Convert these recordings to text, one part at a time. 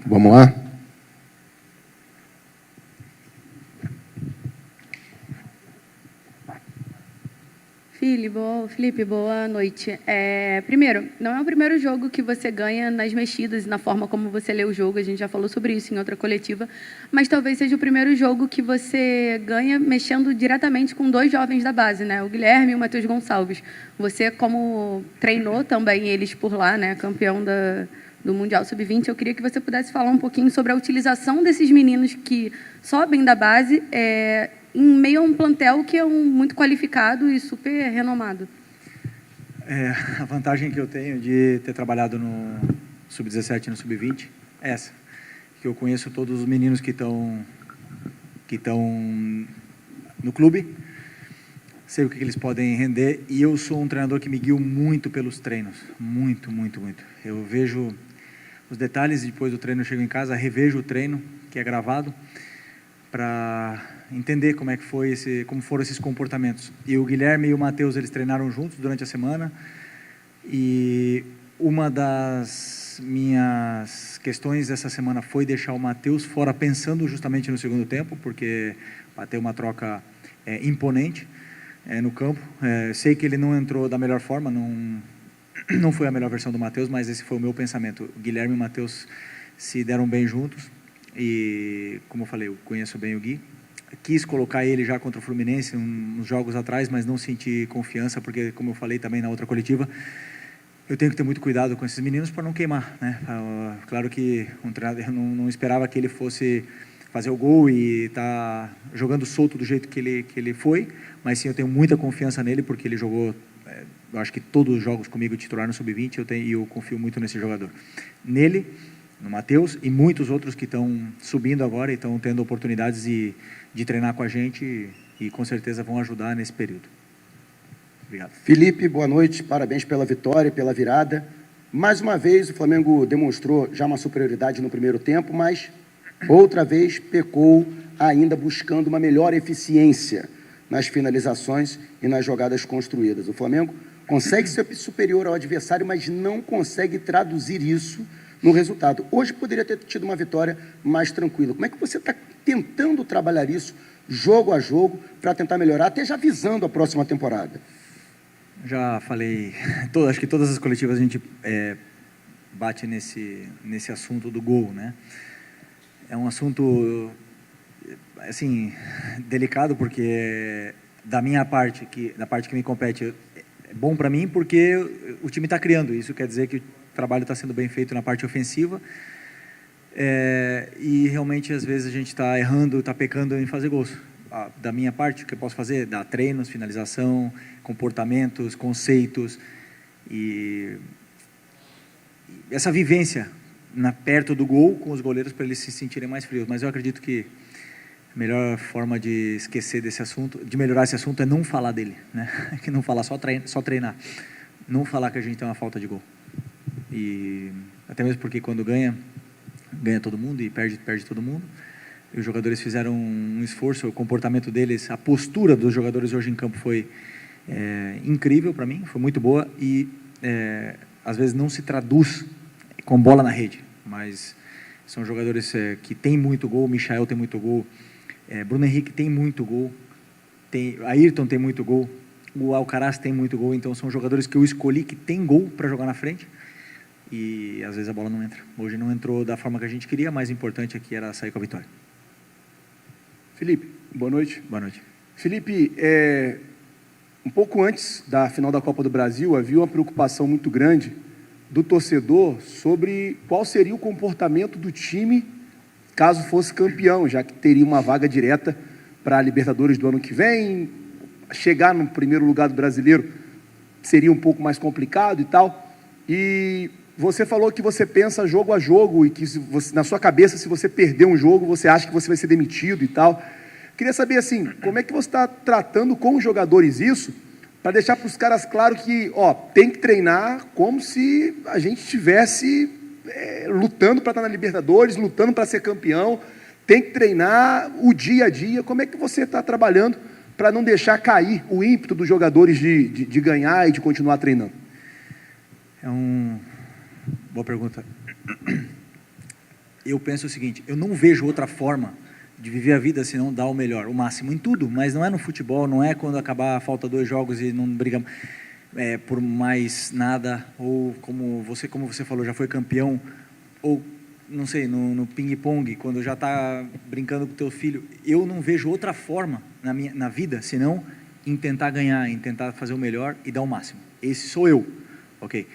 Vamos lá? Felipe, boa noite. Primeiro, não é o primeiro jogo que você ganha nas mexidas e na forma como você lê o jogo, a gente já falou sobre isso em outra coletiva, mas talvez seja o primeiro jogo que você ganha mexendo diretamente com dois jovens da base, né? O Guilherme e o Matheus Gonçalves. Você, como treinou também eles por lá, né? Campeão do Mundial Sub-20, eu queria que você pudesse falar um pouquinho sobre a utilização desses meninos que sobem da base em meio a um plantel que é muito qualificado e super renomado. A vantagem que eu tenho de ter trabalhado no Sub-17 e no Sub-20 é essa, que eu conheço todos os meninos que estão no clube, sei o que eles podem render, e eu sou um treinador que me guio muito pelos treinos, muito. Eu vejo os detalhes, depois do treino eu chego em casa, revejo o treino, que é gravado, para entender como foram esses comportamentos. E o Guilherme e o Matheus, eles treinaram juntos durante a semana, e uma das minhas questões dessa semana foi deixar o Matheus fora, pensando justamente no segundo tempo, porque bateu uma troca imponente no campo. Sei que ele não entrou da melhor forma, não foi a melhor versão do Matheus, mas esse foi o meu pensamento. O Guilherme e o Matheus se deram bem juntos, e, como eu falei, eu conheço bem o Gui. Quis colocar ele já contra o Fluminense uns jogos atrás, mas não senti confiança, porque, como eu falei também na outra coletiva, eu tenho que ter muito cuidado com esses meninos para não queimar, né? Claro que eu não esperava que ele fosse fazer o gol e estar jogando solto do jeito que ele foi, mas sim, eu tenho muita confiança nele, porque ele jogou, eu acho que todos os jogos comigo titular no Sub-20, e eu confio muito nesse jogador. Nele, no Matheus, e muitos outros que estão subindo agora e estão tendo oportunidades de treinar com a gente, e com certeza vão ajudar nesse período. Obrigado. Felipe, boa noite, parabéns pela vitória, pela virada. Mais uma vez o Flamengo demonstrou já uma superioridade no primeiro tempo, mas outra vez pecou, ainda buscando uma melhor eficiência nas finalizações e nas jogadas construídas. O Flamengo consegue ser superior ao adversário, mas não consegue traduzir isso no resultado. Hoje poderia ter tido uma vitória mais tranquila. Como é que você está tentando trabalhar isso, jogo a jogo, para tentar melhorar, até já visando a próxima temporada? Já falei, acho que todas as coletivas a gente bate nesse assunto do gol, né? É um assunto, assim, delicado, porque da parte que me compete, é bom para mim, porque o time está criando. Isso quer dizer que o trabalho está sendo bem feito na parte ofensiva, e realmente às vezes a gente está errando, está pecando em fazer gols. Da minha parte, o que eu posso fazer? Dar treinos, finalização, comportamentos, conceitos, e essa vivência perto do gol com os goleiros, para eles se sentirem mais frios. Mas eu acredito que a melhor forma de esquecer desse assunto, de melhorar esse assunto, é não falar dele, né? Que não falar, só treinar. Não falar que a gente tem uma falta de gol. E até mesmo porque quando ganha todo mundo, e perde todo mundo. E os jogadores fizeram um esforço, o comportamento deles, a postura dos jogadores hoje em campo foi incrível para mim, foi muito boa, e às vezes não se traduz com bola na rede, mas são jogadores que têm muito gol. O Michael tem muito gol, Bruno Henrique tem muito gol, Ayrton tem muito gol, o Alcaraz tem muito gol. Então são jogadores que eu escolhi que tem gol para jogar na frente, e às vezes a bola não entra. Hoje não entrou da forma que a gente queria, mas o importante aqui era sair com a vitória. Felipe, boa noite. Boa noite. Felipe, um pouco antes da final da Copa do Brasil, havia uma preocupação muito grande do torcedor sobre qual seria o comportamento do time caso fosse campeão, já que teria uma vaga direta para a Libertadores do ano que vem. Chegar no primeiro lugar do Brasileiro seria um pouco mais complicado e tal. E você falou que você pensa jogo a jogo, e que na sua cabeça, se você perder um jogo, você acha que você vai ser demitido e tal. Queria saber, assim, como é que você está tratando com os jogadores isso, para deixar para os caras claro que, tem que treinar como se a gente estivesse lutando para estar na Libertadores, lutando para ser campeão, tem que treinar o dia a dia. Como é que você está trabalhando para não deixar cair o ímpeto dos jogadores de ganhar e de continuar treinando? Boa pergunta. eu penso o seguinte, eu não vejo outra forma de viver a vida senão dar o melhor, o máximo em tudo, mas não é no futebol, não é quando acabar, falta 2 jogos e não briga por mais nada, ou como você falou, já foi campeão, ou não sei, no ping-pong, quando já está brincando com o teu filho. Eu não vejo outra forma na vida senão em tentar ganhar, em tentar fazer o melhor e dar o máximo. Esse sou eu, ok?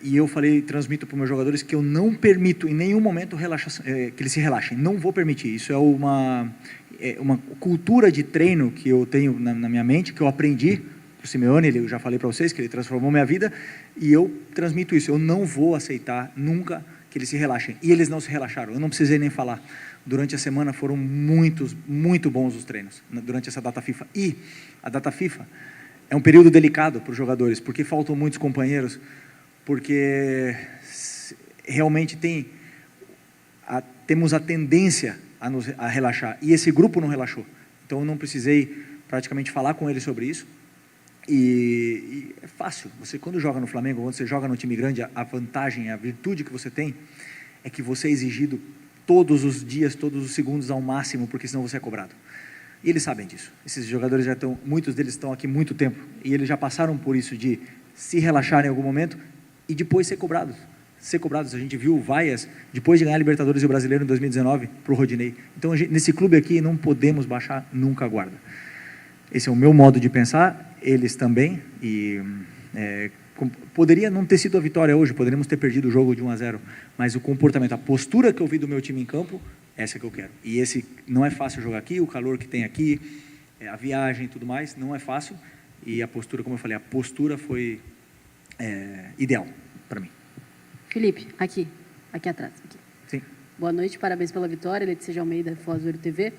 E eu transmito para os meus jogadores que eu não permito em nenhum momento que eles se relaxem. Não vou permitir. Isso é uma cultura de treino que eu tenho na minha mente, que eu aprendi o Simeone, eu já falei para vocês que ele transformou minha vida, e eu transmito isso. Eu não vou aceitar nunca que eles se relaxem. E eles não se relaxaram. Eu não precisei nem falar. Durante a semana foram muito bons os treinos, durante essa data FIFA. E a data FIFA é um período delicado para os jogadores, porque faltam muitos companheiros, porque realmente temos a tendência a relaxar. E esse grupo não relaxou. Então eu não precisei praticamente falar com eles sobre isso. E é fácil. Você, quando joga no Flamengo, quando você joga no time grande, a vantagem, a virtude que você tem é que você é exigido todos os dias, todos os segundos ao máximo, porque senão você é cobrado. E eles sabem disso. Esses jogadores muitos deles estão aqui há muito tempo, e eles já passaram por isso de se relaxar em algum momento e depois ser cobrados. A gente viu o Vaias, depois de ganhar a Libertadores e o Brasileiro em 2019, para o Rodinei. Então, nesse clube aqui, não podemos baixar nunca a guarda. Esse é o meu modo de pensar, eles também, e poderia não ter sido a vitória hoje, poderíamos ter perdido o jogo de 1-0, mas o comportamento, a postura que eu vi do meu time em campo, essa que eu quero. E esse não é fácil jogar aqui, o calor que tem aqui, a viagem e tudo mais, não é fácil, e a postura, como eu falei, a postura foi ideal para mim. Felipe, aqui atrás. Aqui. Sim. Boa noite, parabéns pela vitória, Letícia de Almeida, Foz do TV.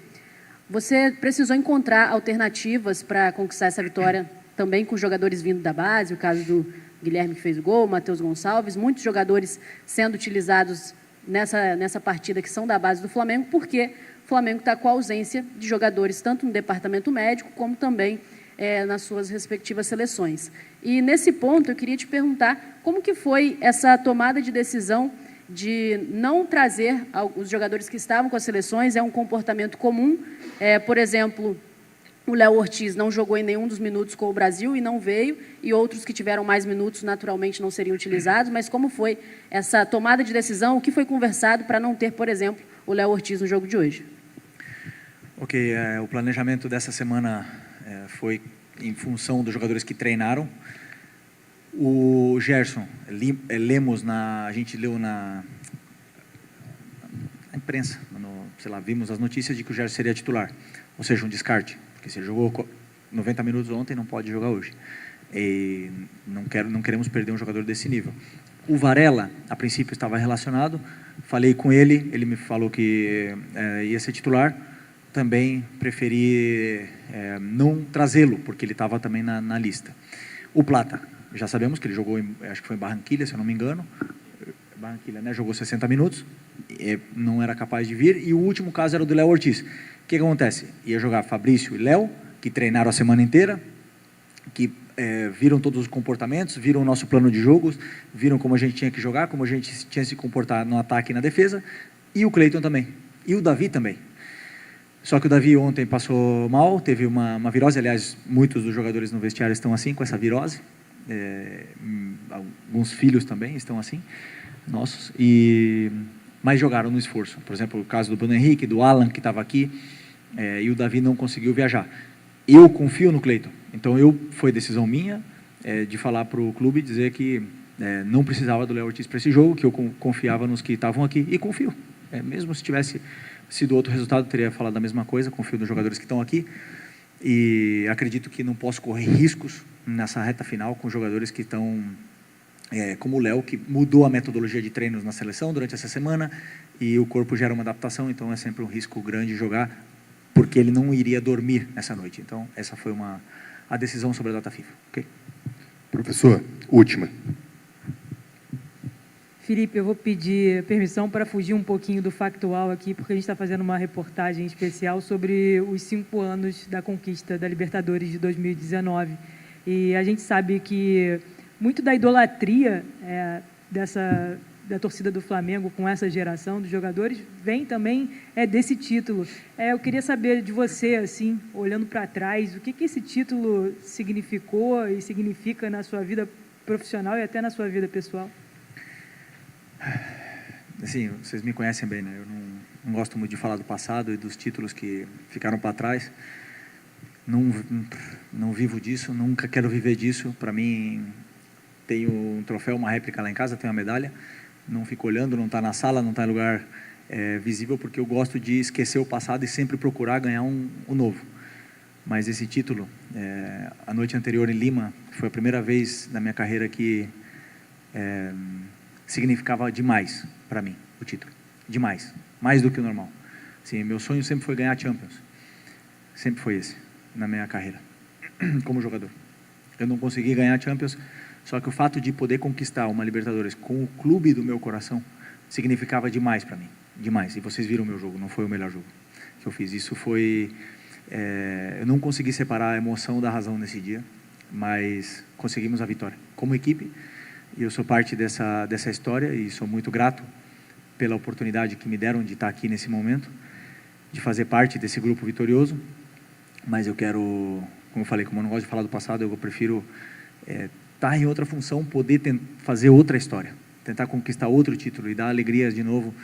Você precisou encontrar alternativas para conquistar essa vitória, também com jogadores vindo da base, o caso do Guilherme que fez o gol, o Matheus Gonçalves, muitos jogadores sendo utilizados nessa partida que são da base do Flamengo, porque o Flamengo está com a ausência de jogadores, tanto no departamento médico, como também nas suas respectivas seleções. E nesse ponto eu queria te perguntar como que foi essa tomada de decisão de não trazer os jogadores que estavam com as seleções. É um comportamento comum, por exemplo, o Léo Ortiz não jogou em nenhum dos minutos com o Brasil e não veio, e outros que tiveram mais minutos naturalmente não seriam utilizados, mas como foi essa tomada de decisão, o que foi conversado para não ter, por exemplo, o Léo Ortiz no jogo de hoje? Ok, o planejamento dessa semana foi em função dos jogadores que treinaram. O Gerson, lemos a gente leu na imprensa, vimos as notícias de que o Gerson seria titular, ou seja, um descarte, porque se ele jogou 90 minutos ontem, não pode jogar hoje. E não queremos perder um jogador desse nível. O Varela, a princípio, estava relacionado, falei com ele, ele me falou que ia ser titular, também preferi não trazê-lo, porque ele estava também na lista. O Plata, já sabemos que ele jogou, acho que foi em Barranquilla, se eu não me engano, Barranquilla, né? Jogou 60 minutos, não era capaz de vir, e o último caso era o do Léo Ortiz. O que acontece? Ia jogar Fabrício e Léo, que treinaram a semana inteira, que viram todos os comportamentos, viram o nosso plano de jogos, viram como a gente tinha que jogar, como a gente tinha que se comportar no ataque e na defesa, e o Cleiton também, e o Davi também. Só que o Davi ontem passou mal, teve uma virose, aliás, muitos dos jogadores no vestiário estão assim, com essa virose, alguns filhos também estão assim, nossos, mas jogaram no esforço. Por exemplo, o caso do Bruno Henrique, do Alan, que estava aqui, e o Davi não conseguiu viajar. Eu confio no Cleiton, então foi decisão minha de falar para o clube, dizer que não precisava do Léo Ortiz para esse jogo, que eu confiava nos que estavam aqui, e confio. Mesmo se tivesse sido outro resultado, teria falado a mesma coisa, confio nos jogadores que estão aqui, e acredito que não posso correr riscos nessa reta final com jogadores que estão, como o Léo, que mudou a metodologia de treinos na seleção durante essa semana, e o corpo gera uma adaptação, então é sempre um risco grande jogar, porque ele não iria dormir nessa noite. Então, essa foi a decisão sobre a data FIFA. Okay? Professor, última. Felipe, eu vou pedir permissão para fugir um pouquinho do factual aqui, porque a gente está fazendo uma reportagem especial sobre os 5 anos da conquista da Libertadores de 2019. E a gente sabe que muito da idolatria da torcida do Flamengo com essa geração dos jogadores vem também desse título. Eu queria saber de você, assim, olhando para trás, o que esse título significou e significa na sua vida profissional e até na sua vida pessoal? Assim, vocês me conhecem bem, né? Eu não gosto muito de falar do passado e dos títulos que ficaram para trás. Não vivo disso, nunca quero viver disso. Para mim, tenho um troféu, uma réplica lá em casa, tenho uma medalha. Não fico olhando, não está na sala, não está em lugar visível, porque eu gosto de esquecer o passado e sempre procurar ganhar um novo. Mas esse título, a noite anterior em Lima, foi a primeira vez na minha carreira que significava demais para mim, o título. Demais. Mais do que o normal. Assim, meu sonho sempre foi ganhar Champions. Sempre foi esse, na minha carreira, como jogador. Eu não consegui ganhar Champions, só que o fato de poder conquistar uma Libertadores com o clube do meu coração significava demais para mim. Demais. E vocês viram o meu jogo, não foi o melhor jogo que eu fiz. Isso foi... eu não consegui separar a emoção da razão nesse dia, mas conseguimos a vitória como equipe. E eu sou parte dessa história e sou muito grato pela oportunidade que me deram de estar aqui nesse momento, de fazer parte desse grupo vitorioso. Mas eu quero, como eu falei, como eu não gosto de falar do passado, eu prefiro estar em outra função, poder fazer outra história, tentar conquistar outro título e dar alegrias de novo,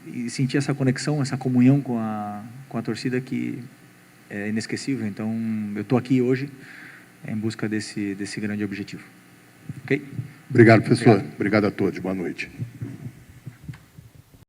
e sentir essa conexão, essa comunhão com a torcida que é inesquecível. Então, eu estou aqui hoje em busca desse grande objetivo. Ok? Obrigado, professor. Obrigado a todos. Boa noite.